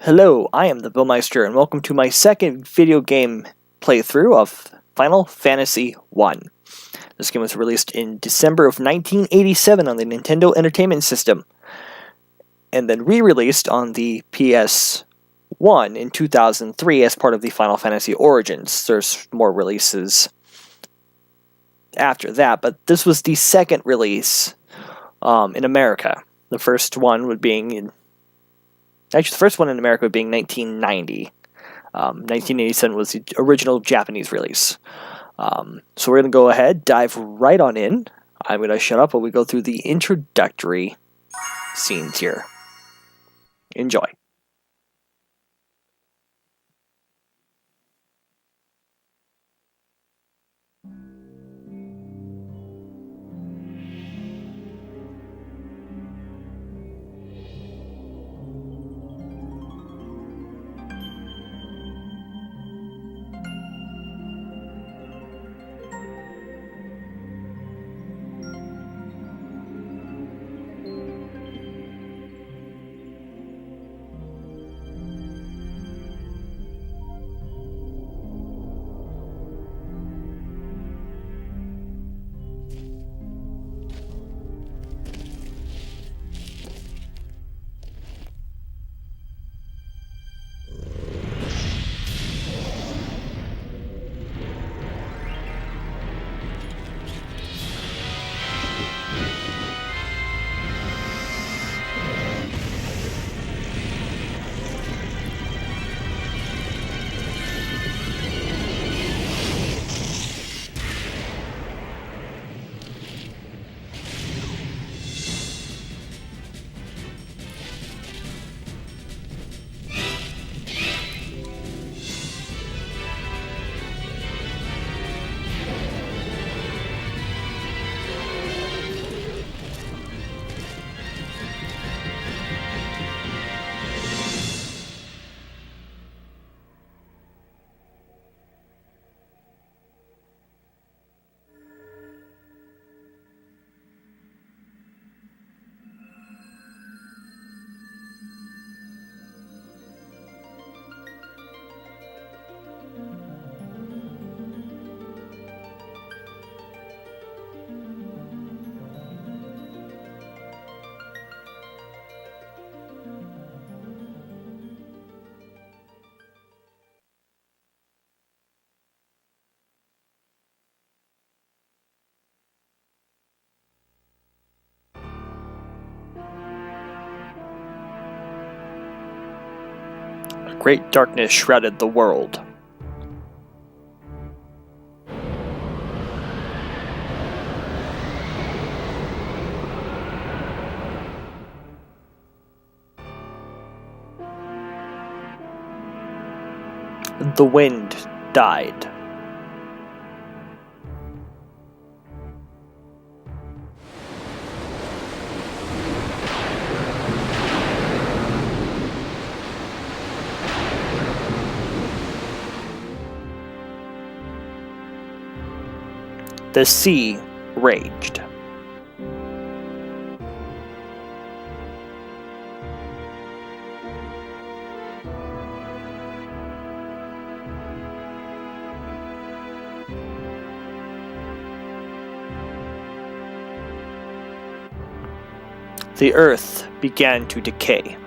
Hello, I am the Billmeister, and welcome to my second video game playthrough of Final Fantasy I. This game was released in December of 1987 on the Nintendo Entertainment System, and then re-released on the PS1 in 2003 as part of the Final Fantasy Origins. There's more releases after that, but this was the second release in America. The first one would being in Actually, the first one in America being 1990. 1987 was the original Japanese release. So we're going to go ahead, dive right on in. I'm going to shut up while we go through the introductory scenes here. Enjoy. A great darkness shrouded the world. The wind died. The sea raged. The earth began to decay.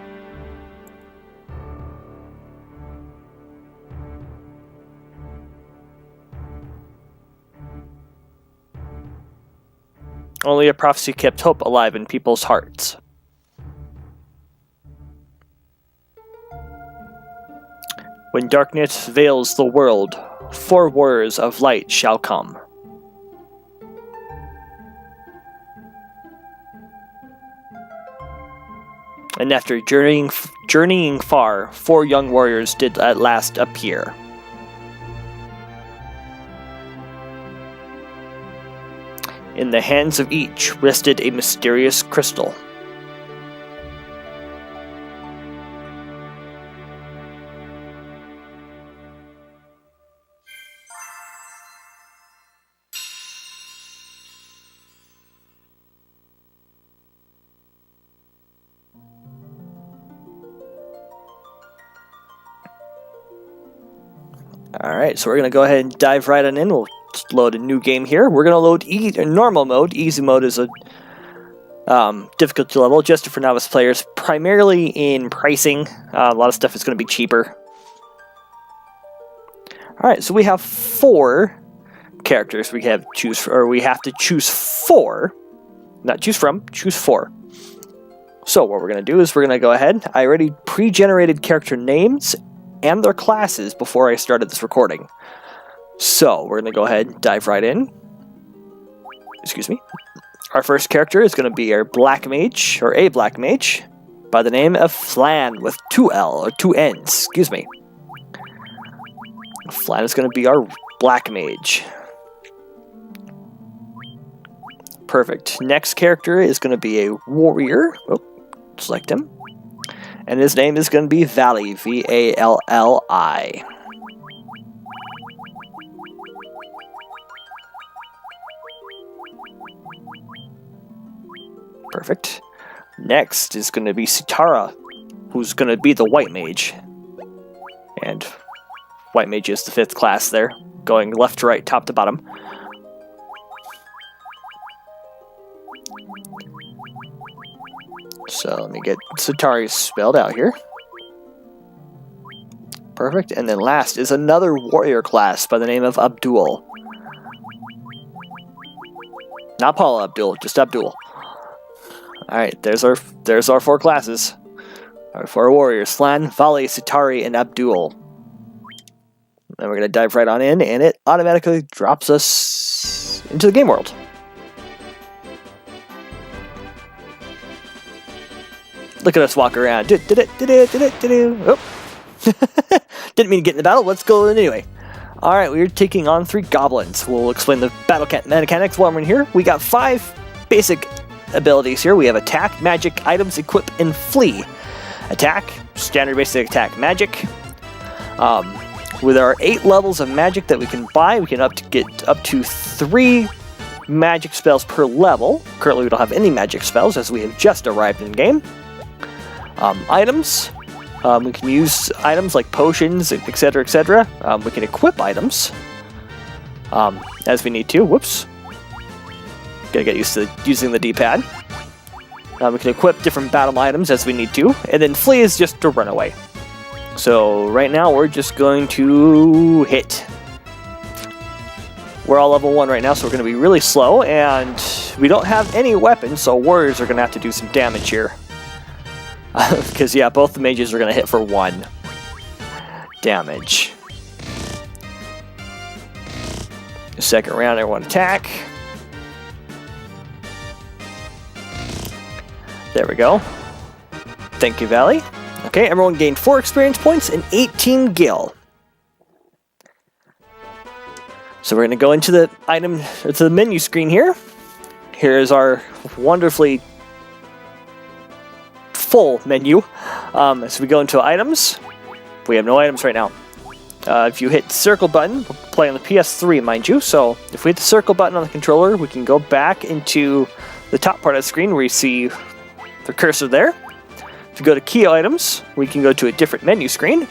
Only a prophecy kept hope alive in people's hearts. When darkness veils the world, 4 warriors of light shall come. And after journeying far, 4 young warriors did at last appear. In the hands of each rested a mysterious crystal. Alright, so we're going to go ahead and dive right on in. We'll load a new game here. We're going to load normal mode. Easy mode is a difficulty level adjusted for novice players, primarily in pricing. A lot of stuff is going to be cheaper. Alright, so we have 4 characters we have to choose 4. Not choose from, choose 4. So what we're going to do is we're going to go ahead. I already pre-generated character names and their classes before I started this recording. So we're going to go ahead and dive right in. Excuse me. Our first character is going to be our black mage, or a black mage, by the name of Flan with 2 L, or 2 N's, excuse me. Flan is going to be our black mage. Perfect. Next character is going to be a warrior. Oh, select him. And his name is going to be Valley, V-A-L-L-I. Perfect. Next is going to be Sitara, who's going to be the white mage. And white mage is the 5th class there, going left to right, top to bottom. So let me get Sitara spelled out here. Perfect. And then last is another warrior class by the name of Abdul. Not Paula Abdul, just Abdul. Alright, there's our 4 classes. Our 4 warriors, Flan, Vali, Sitari, and Abdul. And we're going to dive right on in, and it automatically drops us into the game world. Look at us walk around. Oh. Didn't mean to get in the battle. Let's go in anyway. Alright, we're taking on 3 goblins. We'll explain the battle mechanics while we're in here. We got 5 basic abilities here. We have attack, magic, items, equip, and flee. Attack, standard basic attack, magic. With our 8 levels of magic that we can buy, we can get up to 3 magic spells per level. Currently we don't have any magic spells as we have just arrived in game. Items. We can use items like potions, etc., etc. We can equip items as we need to. Whoops. Gotta get used to using the D-pad. We can equip different battle items as we need to. And then flee is just to run away. So right now we're just going to hit. We're all level 1 right now, so we're going to be really slow. And we don't have any weapons, so warriors are going to have to do some damage here. Because, yeah, both the mages are going to hit for 1 damage. Second round, everyone attack. There we go. Thank you, Valley. Okay, everyone gained 4 experience points and 18 gil. So we're going to go into the menu screen here. Here is our wonderfully full menu. So we go into items. We have no items right now. If you hit the circle button, we'll play on the PS3, mind you. So if we hit the circle button on the controller, we can go back into the top part of the screen where you see the cursor there. If you go to key items, we can go to a different menu screen,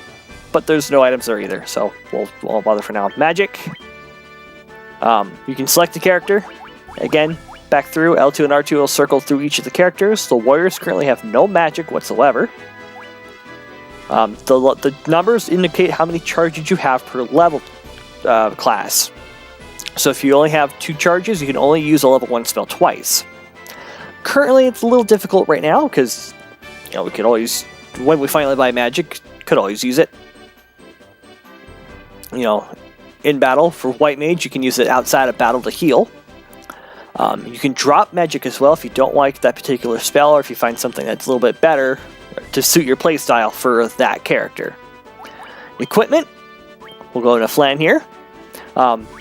but there's no items there either, so we won't bother for now. Magic. You can select the character. Again, back through. L2 and R2 will circle through each of the characters. The warriors currently have no magic whatsoever. The numbers indicate how many charges you have per level class. So if you only have 2 charges, you can only use a level 1 spell twice. Currently, it's a little difficult right now because, we could always, when we finally buy magic, could always use it. In battle for white mage, you can use it outside of battle to heal. You can drop magic as well if you don't like that particular spell, or if you find something that's a little bit better to suit your playstyle for that character. Equipment. We'll go into Flan here.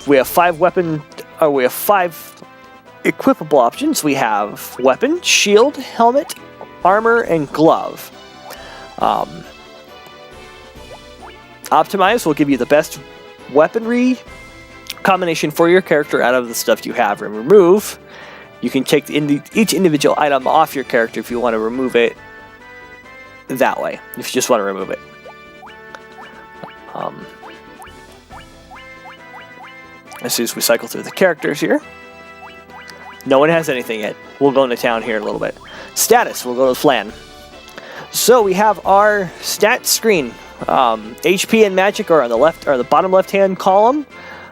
We have 5 equipable options. We have weapon, shield, helmet, armor, and glove. Optimize will give you the best weaponry combination for your character out of the stuff you have. And remove, you can take each individual item off your character if you want to remove it that way, if you just want to remove it. as soon as we cycle through the characters here. No one has anything yet. We'll go into town here in a little bit. Status, we'll go to Flan. So we have our stat screen. HP and magic are on the left, or the bottom left-hand column.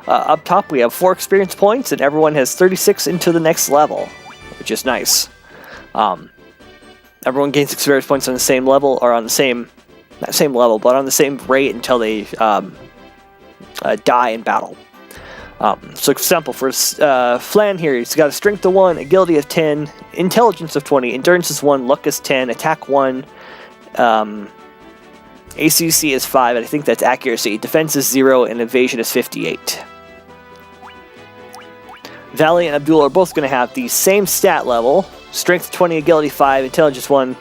Up top, we have 4 experience points, and everyone has 36 into the next level, which is nice. Everyone gains experience points on the same level, or on the same, not same level, but on the same rate until they die in battle. So for example, for Flan here, he's got a strength of 1, agility of 10, intelligence of 20, endurance is 1, luck is 10, attack 1, ACC is 5, and I think that's accuracy. Defense is 0, and evasion is 58. Valley and Abdul are both going to have the same stat level. Strength 20, agility 5, intelligence 1,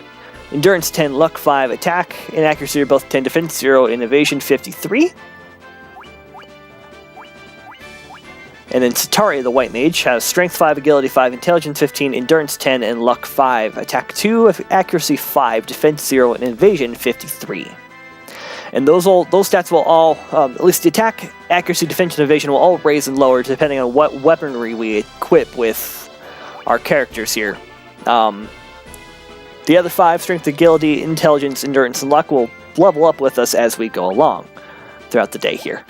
endurance 10, luck 5, attack and accuracy are both 10, defense 0, and evasion 53. And then Satari, the White Mage, has strength 5, agility 5, intelligence 15, endurance 10, and luck 5, attack 2, accuracy 5, defense 0, and evasion 53. And those stats will all, at least the attack, accuracy, defense, and evasion will all raise and lower depending on what weaponry we equip with our characters here. The other 5, strength, agility, intelligence, endurance, and luck, will level up with us as we go along throughout the day here.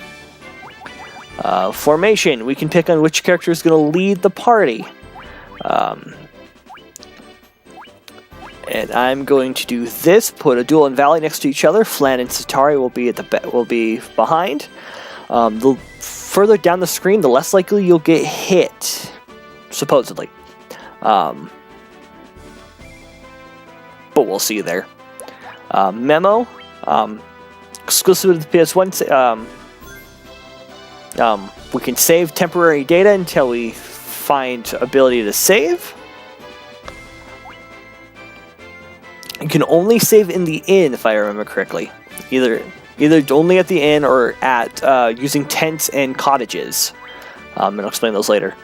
Formation, we can pick on which character is going to lead the party. And I'm going to do this. Put Abdul and Valley next to each other. Flan and Satari will be behind. The further down the screen, the less likely you'll get hit, supposedly. But we'll see there. Memo, exclusive to the PS1. We can save temporary data until we find ability to save. You can only save in the inn, if I remember correctly. Either only at the inn or at using tents and cottages. And I'll explain those later.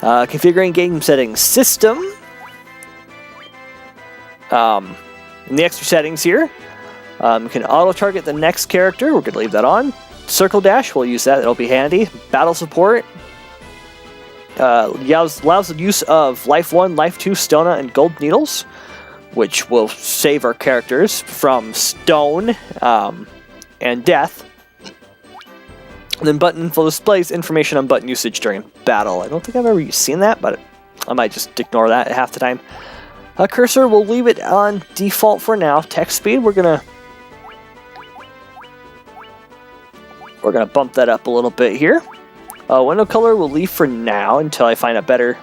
Configuring game settings. System. In the extra settings here, you can auto-target the next character. We're going to leave that on. Circle dash, we'll use that. It'll be handy. Battle support. Allows the use of Life 1, Life 2, Stona, and Gold Needles, which will save our characters from stone and death. And then button info displays information on button usage during battle. I don't think I've ever seen that, but I might just ignore that half the time. Cursor, we'll leave it on default for now. Text speed, we're gonna bump that up a little bit here. Window color we'll leave for now until I find a better.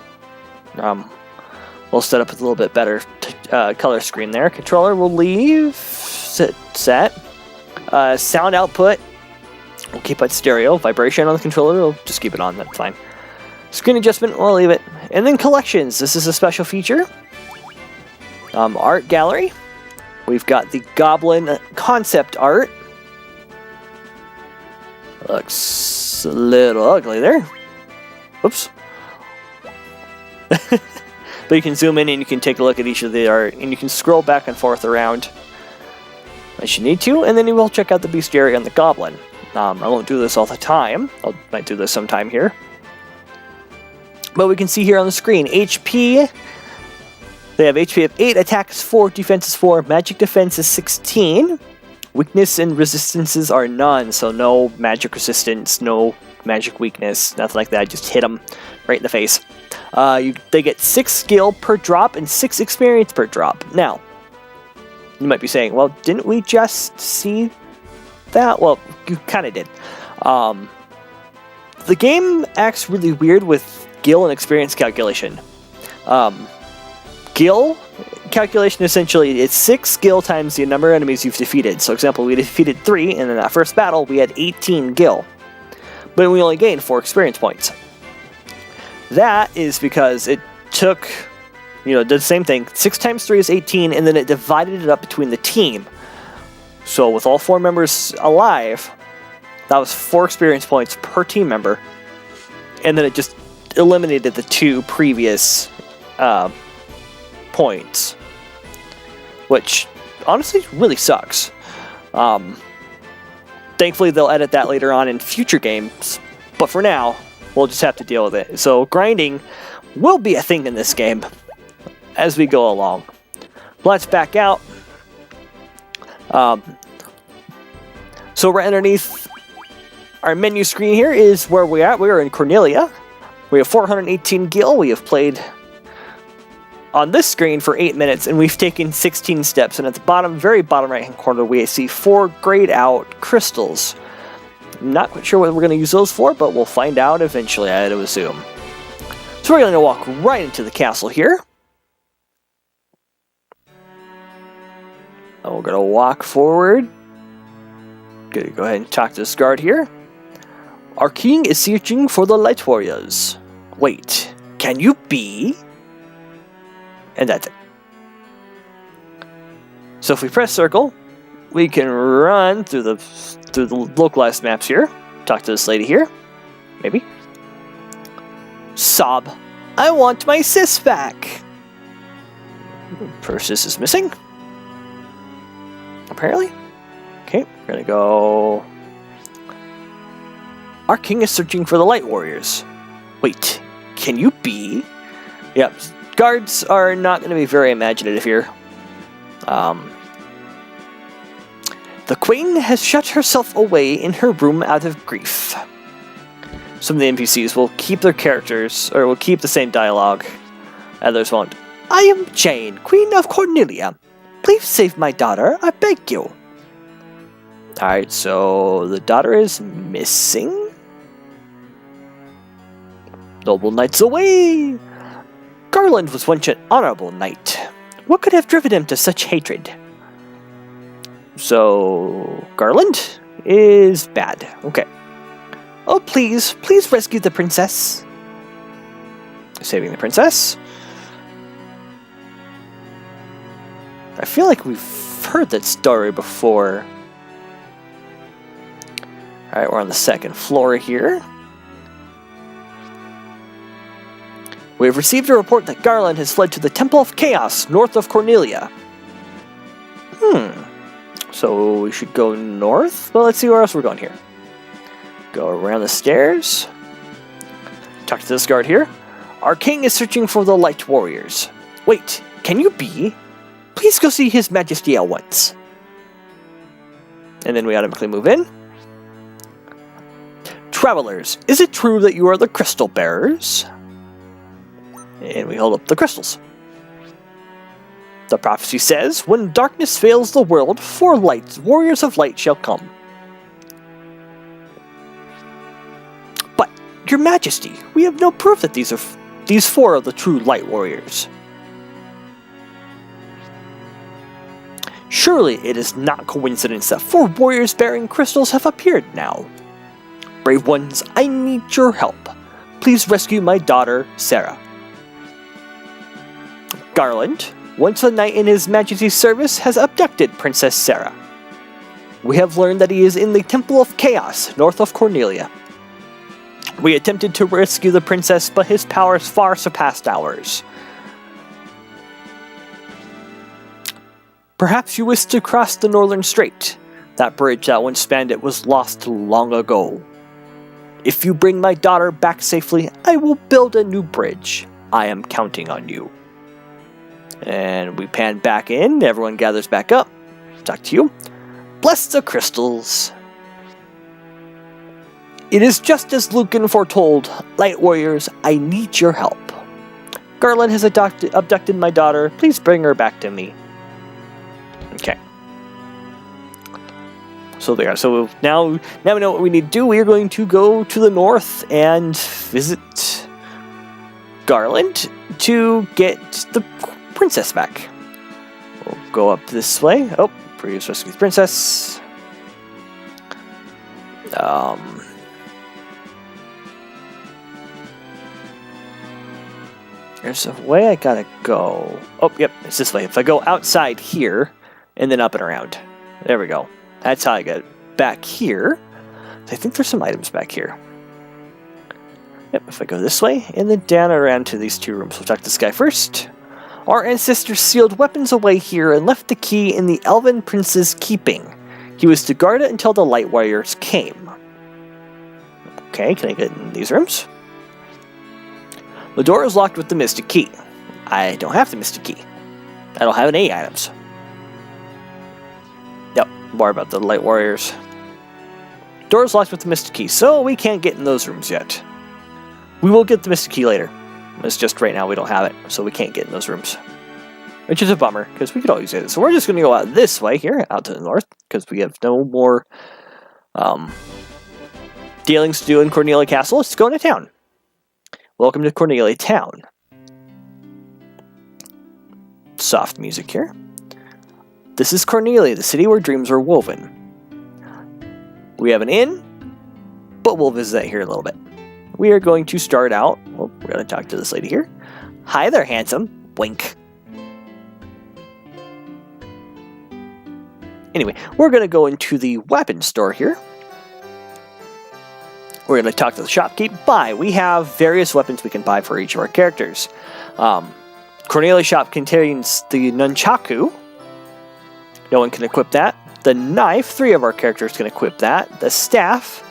We'll set up with a little bit better color screen there. Controller we'll leave set. Sound output we'll keep it stereo. Vibration on the controller we'll just keep it on. That's fine. Screen adjustment we'll leave it. And then collections. This is a special feature. Art gallery. We've got the Goblin concept art. Looks a little ugly there. Whoops. But you can zoom in and you can take a look at each of the art, and you can scroll back and forth around as you need to, and then you will check out the bestiary on the Goblin. I won't do this all the time. I might do this sometime here. But we can see here on the screen, HP. They have HP of 8, attack is 4, defense is 4, magic defense is 16. Weakness and resistances are none, so no magic resistance, no magic weakness, nothing like that. Just hit them right in the face. They get 6 skill per drop and 6 experience per drop. Now, you might be saying, well, didn't we just see that? Well, you kind of did. The game acts really weird with skill and experience calculation. Skill calculation, essentially, it's 6 skill times the number of enemies you've defeated. So, example, we defeated 3, and in that first battle, we had 18 gil. But we only gained 4 experience points. That is because it took, did the same thing. 6 times 3 is 18, and then it divided it up between the team. So, with all 4 members alive, that was 4 experience points per team member. And then it just eliminated the 2 previous points, which honestly really sucks. Thankfully they'll edit that later on in future games, but for now we'll just have to deal with it. So grinding will be a thing in this game as we go along. Let's back out. So right underneath our menu screen here is where we're at. We're in Cornelia. We have 418 gil. We have played on this screen for 8 minutes, and we've taken 16 steps. And at the bottom, very bottom right-hand corner, we see 4 grayed out crystals. I'm not quite sure what we're going to use those for, but we'll find out eventually, I'd assume. So we're going to walk right into the castle here. And we're going to walk forward. Going to go ahead and talk to this guard here. Our king is searching for the light warriors. Wait, can you be? And that's it. So if we press circle, we can run through the localized maps here. Talk to this lady here. Maybe. Sob, I want my sis back. Persis is missing. Apparently. Okay, we're gonna go. Our king is searching for the light warriors. Wait, can you be? Yep, guards are not going to be very imaginative here. The queen has shut herself away in her room out of grief. Some of the NPCs will keep their characters, or will keep the same dialogue. Others won't. I am Jane, Queen of Cornelia. Please save my daughter, I beg you. Alright, so the daughter is missing. Noble knights away! Garland was once an honorable knight. What could have driven him to such hatred? So, Garland is bad. Okay. Oh, please rescue the princess. Saving the princess. I feel like we've heard that story before. Alright, we're on the second floor here. We have received a report that Garland has fled to the Temple of Chaos, north of Cornelia. So we should go north? Well, let's see where else we're going here. Go around the stairs. Talk to this guard here. Our king is searching for the light warriors. Wait, can you be? Please go see his majesty at once. And then we automatically move in. Travelers, is it true that you are the crystal bearers? And we hold up the crystals. The prophecy says, when darkness fails the world, 4 warriors of light shall come. But, your majesty, we have no proof that these 4 are the true light warriors. Surely it is not coincidence that 4 warriors bearing crystals have appeared now. Brave ones, I need your help. Please rescue my daughter, Sarah. Garland, once a knight in his majesty's service, has abducted Princess Sarah. We have learned that he is in the Temple of Chaos, north of Cornelia. We attempted to rescue the princess, but his powers far surpassed ours. Perhaps you wish to cross the Northern Strait. That bridge that once spanned it was lost long ago. If you bring my daughter back safely, I will build a new bridge. I am counting on you. And we pan back in, everyone gathers back up. Talk to you. Bless the crystals. It is just as Lucan foretold. Light warriors, I need your help. Garland has abducted my daughter. Please bring her back to me. Okay. So there. So now we know what we need to do. We are going to go to the north and visit Garland to get the princess back. We'll go up this way. Oh, previous rescue the princess. There's a way I gotta go. Oh, yep, it's this way. If I go outside here, and then up and around. There we go. That's how I get back here. I think there's some items back here. Yep, if I go this way, and then down around to these 2 rooms. We'll talk to this guy first. Our ancestors sealed weapons away here and left the key in the Elven Prince's keeping. He was to guard it until the Light Warriors came. Okay, can I get in these rooms? The door is locked with the mystic key. I don't have the mystic key. I don't have any items. Yep, more about the Light Warriors. Door is locked with the mystic key, so we can't get in those rooms yet. We will get the mystic key later. It's just right now we don't have it, so we can't get in those rooms. Which is a bummer, because we could always get it. So we're just going to go out this way here, out to the north, because we have no more dealings to do in Cornelia Castle. Let's go into town. Welcome to Cornelia Town. Soft music here. This is Cornelia, the city where dreams are woven. We have an inn, but we'll visit that here in a little bit. We are going to start out, well, we're going to talk to this lady here. Hi there, handsome. Wink. Anyway, we're going to go into the weapon store here. We're going to talk to the shopkeep. Buy. We have various weapons we can buy for each of our characters. Cornelia's shop contains the nunchaku. No one can equip that. The knife, 3 of our characters can equip that. The staff,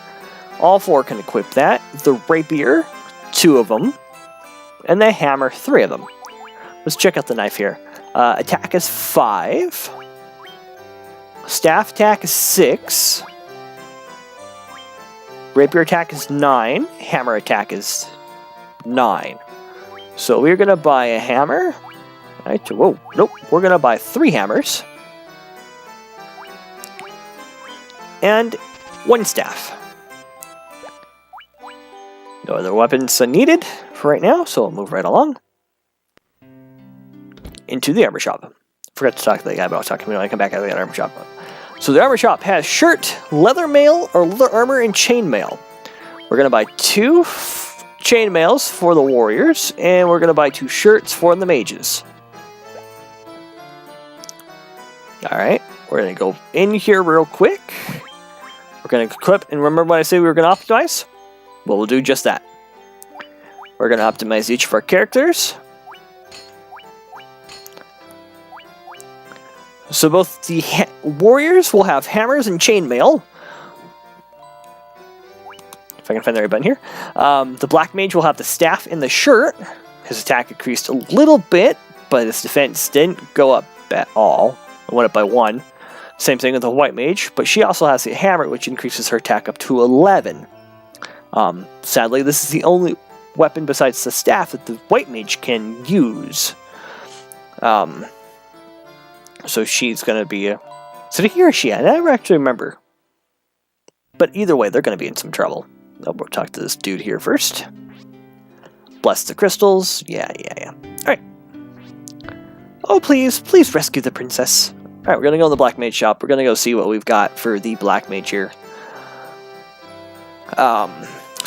all 4 can equip that. The rapier, 2 of them. And the hammer, 3 of them. Let's check out the knife here. Attack is 5. Staff attack is 6. Rapier attack is 9. Hammer attack is 9. So we're going to buy a hammer. Right, whoa, nope. We're going to buy 3 hammers. And 1 staff. No other weapons needed for right now, so we'll move right along. Into the armor shop. Forgot to talk to the guy, but I'll talk to him when I come back out of the armor shop. So the armor shop has shirt, leather mail, or leather armor, and chain mail. We're going to buy 2 chain mails for the warriors, and we're going to buy 2 shirts for the mages. Alright, we're going to go in here real quick. We're going to equip, and remember when I said we were going to optimize? Well, we'll do just that. We're going to optimize each of our characters. So both the warriors will have hammers and chainmail. If I can find the right button here. The black mage will have the staff and the shirt. His attack increased a little bit, but his defense didn't go up at all. It went up by 1. Same thing with the white mage, but she also has the hammer, which increases her attack up to 11. Sadly, this is the only weapon besides the staff that the white mage can use. So she's going to be... Is it he or she? I never actually remember. But either way, they're going to be in some trouble. We'll talk to this dude here first. Bless the crystals. Yeah. Alright. Oh, please rescue the princess. Alright, we're going to go in the black mage shop. We're going to go see what we've got for the black mage here. So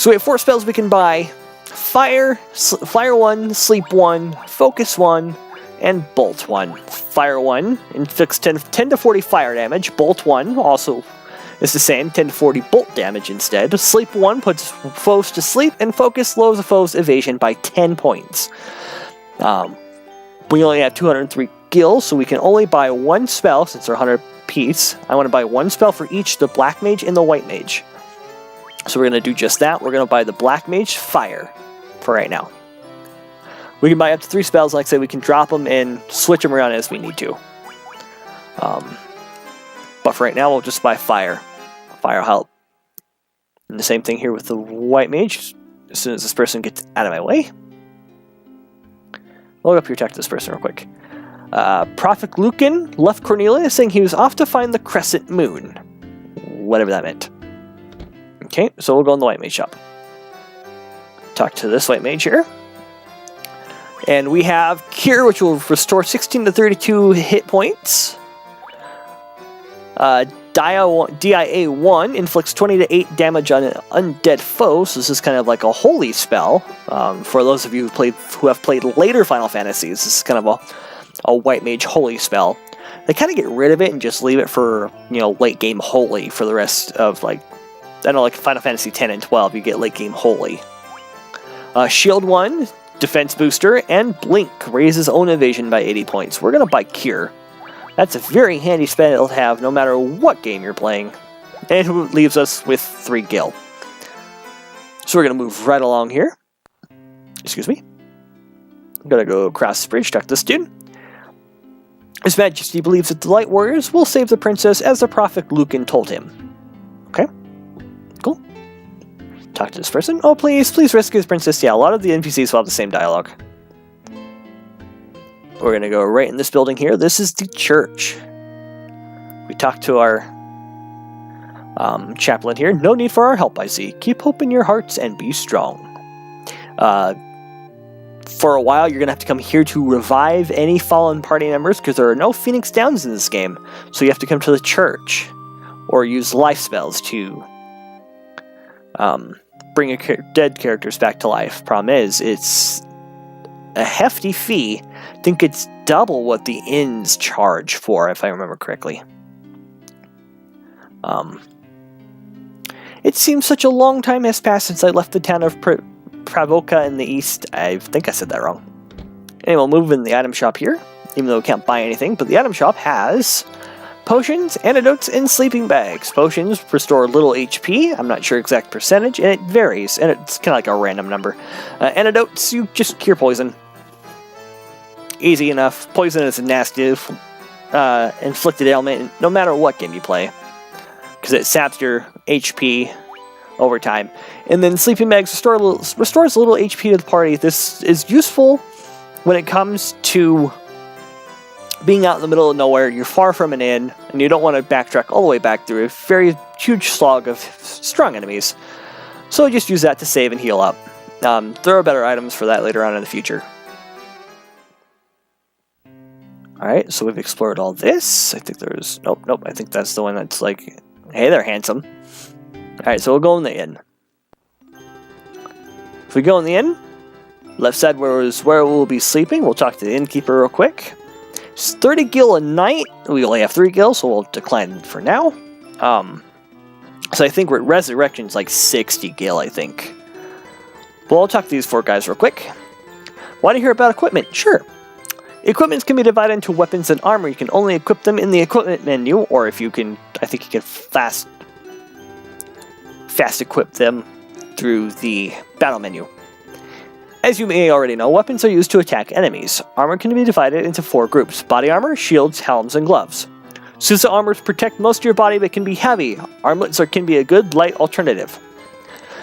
we have 4 spells we can buy. Fire 1, Sleep 1, Focus 1, and Bolt 1. Fire 1 inflicts 10 to 40 fire damage. Bolt 1 also is the same, 10 to 40 bolt damage instead. Sleep 1 puts foes to sleep, and Focus lowers a foe's evasion by 10 points. We only have 203 gills, so we can only buy 1 spell since they're 100 apiece. I want to buy 1 spell for each, the black mage and the white mage. So we're going to do just that. We're going to buy the black mage Fire for right now. We can buy up to 3 spells. Like I said, we can drop them and switch them around as we need to. But for right now, we'll just buy Fire. Fire help. And the same thing here with the white mage. As soon as this person gets out of my way. I'll look up here, talk to this person real quick. Prophet Lucan left Cornelia saying he was off to find the crescent moon. Whatever that meant. Okay, so we'll go in the white mage shop. Talk to this white mage here. And we have Cure, which will restore 16 to 32 hit points. DIA-1 inflicts 20 to 8 damage on an undead foe, so this is kind of like a holy spell. For those of you who have played later Final Fantasies, this is kind of a white mage holy spell. They kind of get rid of it and just leave it for, late game holy for the rest of, I know, like Final Fantasy 10 and 12, you get late game holy. Shield 1, defense booster, and Blink raises own evasion by 80 points. We're going to buy Cure. That's a very handy spell to have no matter what game you're playing. And it leaves us with 3 gil. So we're going to move right along here. Excuse me. I'm gonna go across the bridge, talk to this dude. His Majesty believes that the Light Warriors will save the princess as the Prophet Lucan told him. Okay, cool. Talk to this person. Oh, please rescue his princess. Yeah, a lot of the NPCs will have the same dialogue. We're gonna go right in this building here. This is the church. We talked to our chaplain here. No need for our help, I see. Keep hope in your hearts and be strong. For a while, you're going to have to come here to revive any fallen party members, because there are no Phoenix Downs in this game. So you have to come to the church, or use life spells to bring dead characters back to life. Problem is, it's a hefty fee. I think it's double what the inns charge for, if I remember correctly. It seems such a long time has passed since I left the town of Pravoka in the east. I think I said that wrong. Anyway, we'll move in the item shop here, even though we can't buy anything. But the item shop has potions, antidotes, and sleeping bags. Potions restore little HP. I'm not sure exact percentage, and it varies, and it's kind of like a random number. Antidotes, you just cure poison. Easy enough. Poison is a nasty inflicted ailment, no matter what game you play, because it saps your HP over time. And then sleeping bags restores a little HP to the party. This is useful when it comes to being out in the middle of nowhere. You're far from an inn, and you don't want to backtrack all the way back through a very huge slog of strong enemies. So just use that to save and heal up. There are better items for that later on in the future. Alright, so we've explored all this. I think there's... Nope, I think that's the one that's like... Hey there, handsome. Alright, so we'll go in the inn. If we go in the inn, left side where we'll be sleeping, we'll talk to the innkeeper real quick. It's 30 gil a night. We only have 3 gil, so we'll decline for now. So I think Resurrection's like 60 gil, I think. Well, I'll talk to these 4 guys real quick. Want to hear about equipment? Sure. Equipments can be divided into weapons and armor. You can only equip them in the equipment menu, or if you can, I think you can fast equip them through the battle menu. As you may already know, weapons are used to attack enemies. Armor can be divided into 4 groups: body armor, shields, helms, and gloves. Since the armors protect most of your body but can be heavy, armlets can be a good light alternative.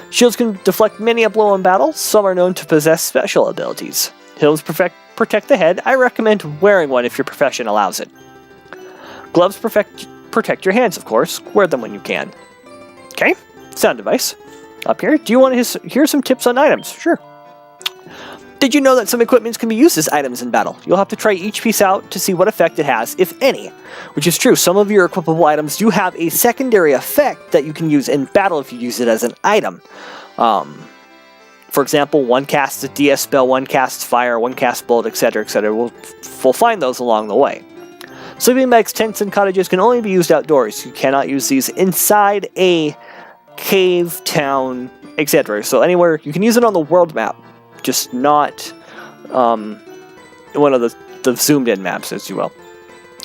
Shields can deflect many a blow in battle. Some are known to possess special abilities. Helms protect the head. I recommend wearing one if your profession allows it. Gloves protect your hands, of course. Wear them when you can. Okay, sound device. Up here, do you want to hear some tips on items? Sure. Did you know that some equipments can be used as items in battle? You'll have to try each piece out to see what effect it has, if any. Which is true, some of your equipable items do have a secondary effect that you can use in battle if you use it as an item. For example, one casts a DS spell, one casts fire, one casts bullet, etc., etc. We'll find those along the way. Sleeping bags, tents, and cottages can only be used outdoors. You cannot use these inside a cave, town, etc. So anywhere, you can use it on the world map, just not one of the zoomed-in maps, as you will.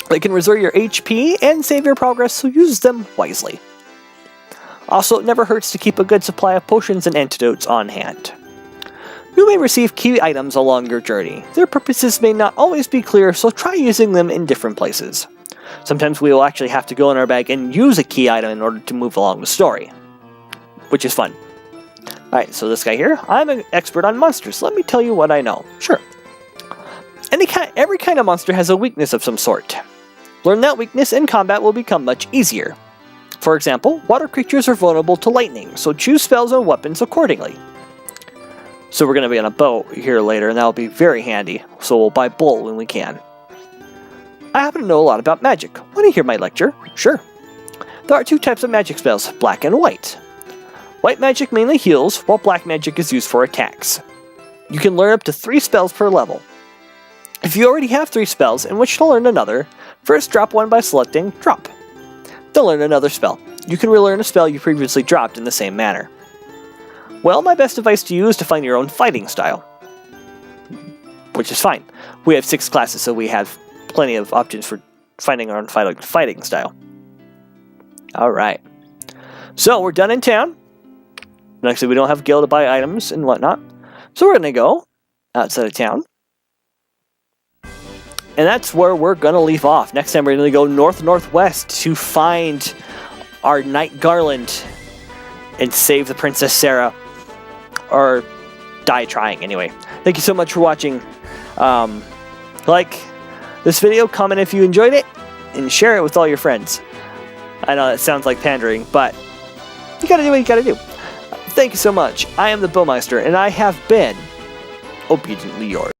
They can restore your HP and save your progress, so use them wisely. Also, it never hurts to keep a good supply of potions and antidotes on hand. You may receive key items along your journey. Their purposes may not always be clear, so try using them in different places. Sometimes we will actually have to go in our bag and use a key item in order to move along the story, which is fun. Alright, so this guy here, I'm an expert on monsters. Let me tell you what I know. Sure. Every kind of monster has a weakness of some sort. Learn that weakness and combat will become much easier. For example, water creatures are vulnerable to lightning, so choose spells and weapons accordingly. So we're going to be on a boat here later, and that'll be very handy, so we'll buy bolt when we can. I happen to know a lot about magic. Want to hear my lecture? Sure. There are 2 types of magic spells, black and white. White magic mainly heals, while black magic is used for attacks. You can learn up to 3 spells per level. If you already have 3 spells and wish to learn another, first drop one by selecting Drop. Then learn another spell. You can relearn a spell you previously dropped in the same manner. Well, my best advice to you is to find your own fighting style. Which is fine. We have 6 classes, so we have plenty of options for finding our own fighting style. Alright. So, we're done in town. And actually, we don't have gil to buy items and whatnot. So we're going to go outside of town. And that's where we're going to leave off. Next time we're going to go north-northwest to find our Knight Garland and save the Princess Sarah. Or die trying, anyway. Thank you so much for watching. Like this video, comment if you enjoyed it, and share it with all your friends. I know that sounds like pandering, but you gotta do what you gotta do. Thank you so much. I am the Bowmeister, and I have been obediently yours.